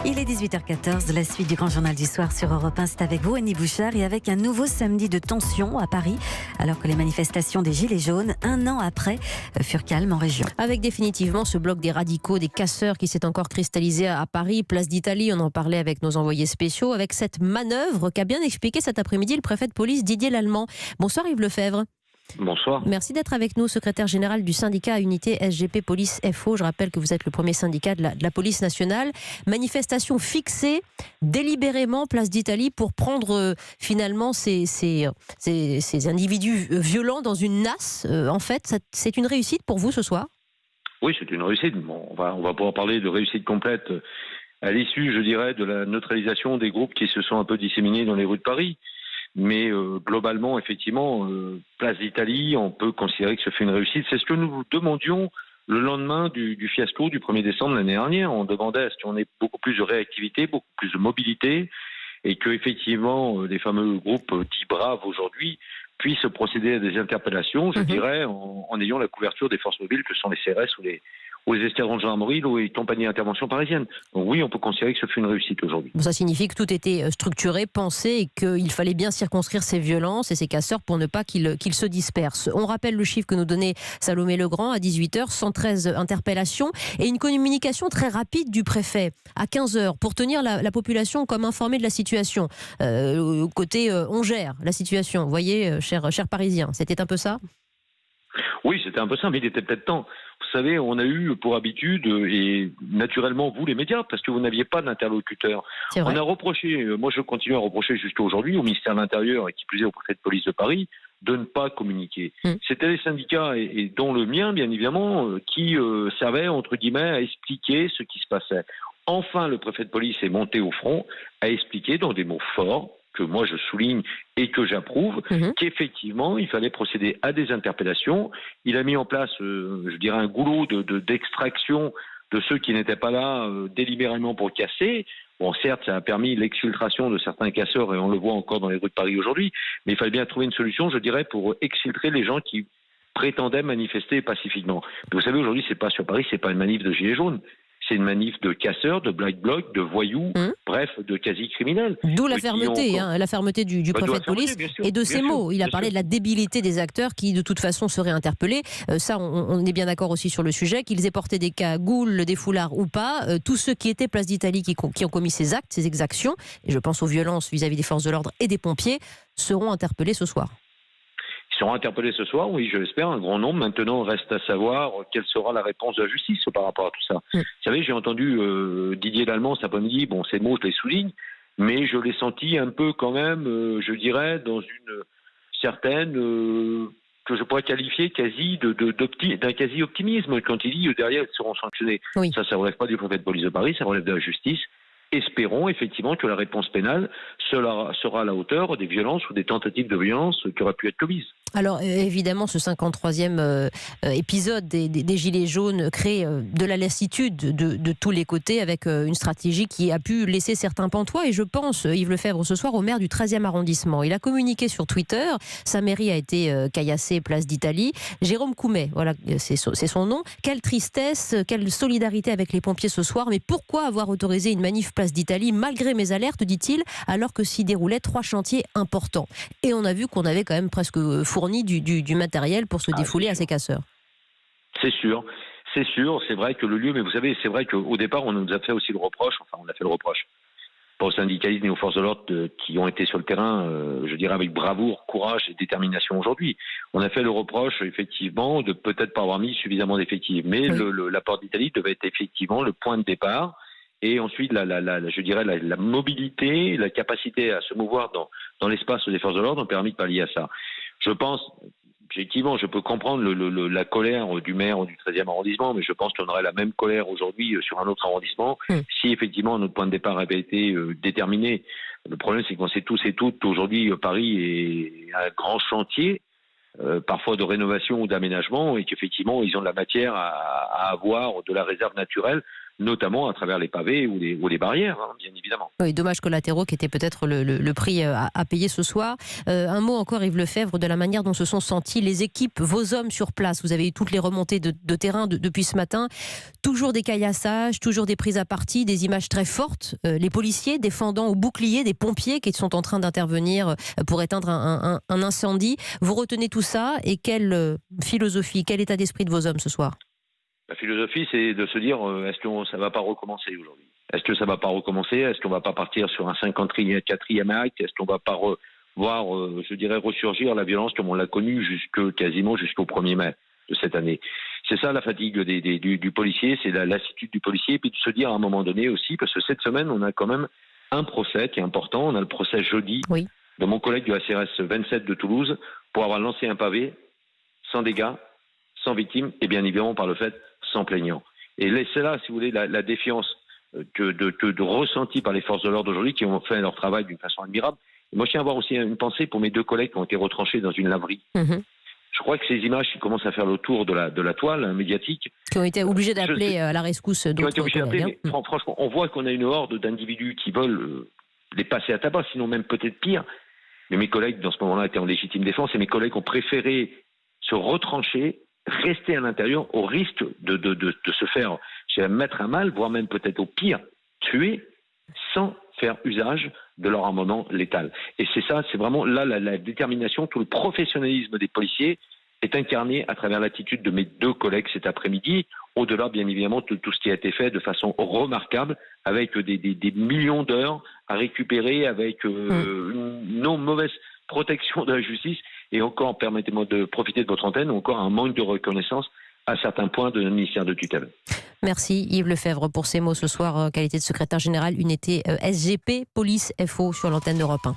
Il est 18h14, la suite du Grand Journal du Soir sur Europe 1, c'est avec vous, Annie Bouchard, et avec un nouveau samedi de tension à Paris, alors que les manifestations des Gilets jaunes, un an après, furent calmes en région. Avec définitivement ce bloc des radicaux, des casseurs qui s'est encore cristallisé à Paris, place d'Italie, on en parlait avec nos envoyés spéciaux, avec cette manœuvre qu'a bien expliqué cet après-midi le préfet de police Didier Lallemand. Bonsoir Yves Lefebvre. Bonsoir. Merci d'être avec nous, secrétaire général du syndicat Unité SGP Police FO. Je rappelle que vous êtes le premier syndicat de la police nationale. Manifestation fixée délibérément place d'Italie pour prendre finalement ces individus violents dans une nasse. En fait, c'est une réussite pour vous ce soir ? Oui, c'est une réussite. Bon, on va pouvoir parler de réussite complète à l'issue, je dirais, de la neutralisation des groupes qui se sont un peu disséminés dans les rues de Paris. Mais globalement, effectivement, place d'Italie, on peut considérer que ce fait une réussite. C'est ce que nous demandions le lendemain du fiasco du 1er décembre l'année dernière. On demandait à ce qu'on ait beaucoup plus de réactivité, beaucoup plus de mobilité, et que effectivement les fameux groupes dits braves aujourd'hui puissent procéder à des interpellations, je dirais, en ayant la couverture des forces mobiles que sont les CRS ou les escadrons de gendarmerie ou les compagnies d'intervention parisiennes. Donc oui, on peut considérer que ce fut une réussite aujourd'hui. Ça signifie que tout était structuré, pensé et qu'il fallait bien circonscrire ces violences et ces casseurs pour ne pas qu'ils se dispersent. On rappelle le chiffre que nous donnait Salomé Legrand à 18h, 113 interpellations et une communication très rapide du préfet à 15h pour tenir la population comme informée de la situation. Côté on gère la situation, vous voyez, chers Parisiens, c'était un peu ça ? Oui, c'était un peu ça, mais il était peut-être temps. Vous savez, on a eu pour habitude, et naturellement vous les médias, parce que vous n'aviez pas d'interlocuteur. On a reproché, moi je continue à reprocher jusqu'à aujourd'hui au ministère de l'Intérieur et qui plus est au préfet de police de Paris, de ne pas communiquer. C'était les syndicats, et dont le mien bien évidemment, qui servaient entre guillemets à expliquer ce qui se passait. Enfin, le préfet de police est monté au front, à expliquer dans des mots forts, que moi je souligne et que j'approuve, qu'effectivement il fallait procéder à des interpellations. Il a mis en place, je dirais, un goulot d'extraction de ceux qui n'étaient pas là délibérément pour casser. Bon, certes, ça a permis l'exfiltration de certains casseurs et on le voit encore dans les rues de Paris aujourd'hui, mais il fallait bien trouver une solution, je dirais, pour exfiltrer les gens qui prétendaient manifester pacifiquement. Mais vous savez, aujourd'hui, c'est pas sur Paris, c'est pas une manif de gilets jaunes. C'est une manif de casseurs, de black blocs, de voyous, bref, de quasi-criminels. D'où la fermeté, la fermeté du préfet de police et de ses mots. Il a parlé de la débilité des acteurs qui, de toute façon, seraient interpellés. Ça, on est bien d'accord aussi sur le sujet. Qu'ils aient porté des cagoules, des foulards ou pas, tous ceux qui étaient place d'Italie, qui ont commis ces actes, ces exactions, et je pense aux violences vis-à-vis des forces de l'ordre et des pompiers, seront interpellés ce soir. Ils seront interpellés ce soir, oui, je l'espère, un grand nombre. Maintenant, reste à savoir quelle sera la réponse de la justice par rapport à tout ça. Vous savez, j'ai entendu Didier Lallemand cet après-midi, bon, ces mots, je les souligne, mais je l'ai senti un peu quand même, je dirais, dans une certaine, que je pourrais qualifier d'un quasi-optimisme, quand il dit derrière, ils seront sanctionnés. Oui. Ça relève pas du préfet de police de Paris, ça relève de la justice. Espérons effectivement que la réponse pénale sera à la hauteur des violences ou des tentatives de violence qui auraient pu être commises. Alors évidemment, ce 53e épisode des Gilets jaunes crée de la lassitude de tous les côtés avec une stratégie qui a pu laisser certains pantois. Et je pense, Yves Lefebvre, ce soir au maire du 13e arrondissement. Il a communiqué sur Twitter, sa mairie a été caillassée place d'Italie. Jérôme Coumet, voilà, c'est son nom. Quelle tristesse, quelle solidarité avec les pompiers ce soir. Mais pourquoi avoir autorisé une manif place d'Italie malgré mes alertes, dit-il, alors que s'y déroulaient 3 chantiers importants. Et on a vu qu'on avait quand même presque fourni du matériel pour se défouler à ces casseurs. C'est sûr, c'est vrai que le lieu, mais vous savez, c'est vrai qu'au départ, on nous a fait aussi le reproche, pas aux syndicalistes ni aux forces de l'ordre qui ont été sur le terrain, je dirais avec bravoure, courage et détermination aujourd'hui. On a fait le reproche, effectivement, de peut-être pas avoir mis suffisamment d'effectifs, mais la porte d'Italie devait être effectivement le point de départ. Et ensuite, je dirais la mobilité, la capacité à se mouvoir dans l'espace des forces de l'ordre ont permis de pallier à ça. Je pense, effectivement, je peux comprendre la colère du maire du 13e arrondissement, mais je pense qu'on aurait la même colère aujourd'hui sur un autre arrondissement si effectivement notre point de départ avait été déterminé. Le problème, c'est qu'on sait tous et toutes aujourd'hui, Paris est un grand chantier, parfois de rénovation ou d'aménagement, et qu'effectivement, ils ont de la matière à avoir de la réserve naturelle. notamment à travers les pavés ou les barrières, hein, bien évidemment. Oui, dommages collatéraux qui étaient peut-être le prix à payer ce soir. Un mot encore, Yves Lefebvre, de la manière dont se sont sentis les équipes, vos hommes sur place. Vous avez eu toutes les remontées de terrain depuis ce matin. Toujours des caillassages, toujours des prises à partie, des images très fortes. Les policiers défendant au bouclier des pompiers qui sont en train d'intervenir pour éteindre un incendie. Vous retenez tout ça et quelle philosophie, quel état d'esprit de vos hommes ce soir? La philosophie, c'est de se dire, est-ce que ça ne va pas recommencer aujourd'hui? Est-ce que ça ne va pas recommencer? Est-ce qu'on ne va pas partir sur un 54e acte? Est-ce qu'on ne va pas voir, je dirais, ressurgir la violence comme on l'a connue quasiment jusqu'au 1er mai de cette année? C'est ça la fatigue du policier, c'est la lassitude du policier, et puis de se dire à un moment donné aussi, parce que cette semaine, on a quand même un procès qui est important. On a le procès jeudi de mon collègue du ACRS 27 de Toulouse pour avoir lancé un pavé sans dégâts, sans victimes, et bien évidemment par le fait sans plaignant. Et c'est là, si vous voulez, la défiance de ressentie par les forces de l'ordre aujourd'hui qui ont fait leur travail d'une façon admirable. Et moi, je tiens à avoir aussi une pensée pour mes 2 collègues qui ont été retranchés dans une laverie. Je crois que ces images qui commencent à faire le tour de la toile médiatique... Qui ont été obligés d'appeler à la rescousse d'autres collègues. Mais franchement, on voit qu'on a une horde d'individus qui veulent les passer à tabac, sinon même peut-être pire. Mais mes collègues, dans ce moment-là, étaient en légitime défense, et mes collègues ont préféré se retrancher, rester à l'intérieur au risque de se faire mettre à mal, voire même peut-être au pire, tuer, sans faire usage de leur armement létal. Et c'est ça, c'est vraiment là la détermination, tout le professionnalisme des policiers est incarné à travers l'attitude de mes 2 collègues cet après-midi, au-delà bien évidemment de tout ce qui a été fait de façon remarquable, avec des millions d'heures à récupérer, avec une non mauvaise protection de la justice, et encore, permettez-moi de profiter de votre antenne, encore un manque de reconnaissance à certains points de notre ministère de tutelle. Merci Yves Lefebvre pour ces mots ce soir, qualité de secrétaire général unité SGP Police FO sur l'antenne d'Europe 1.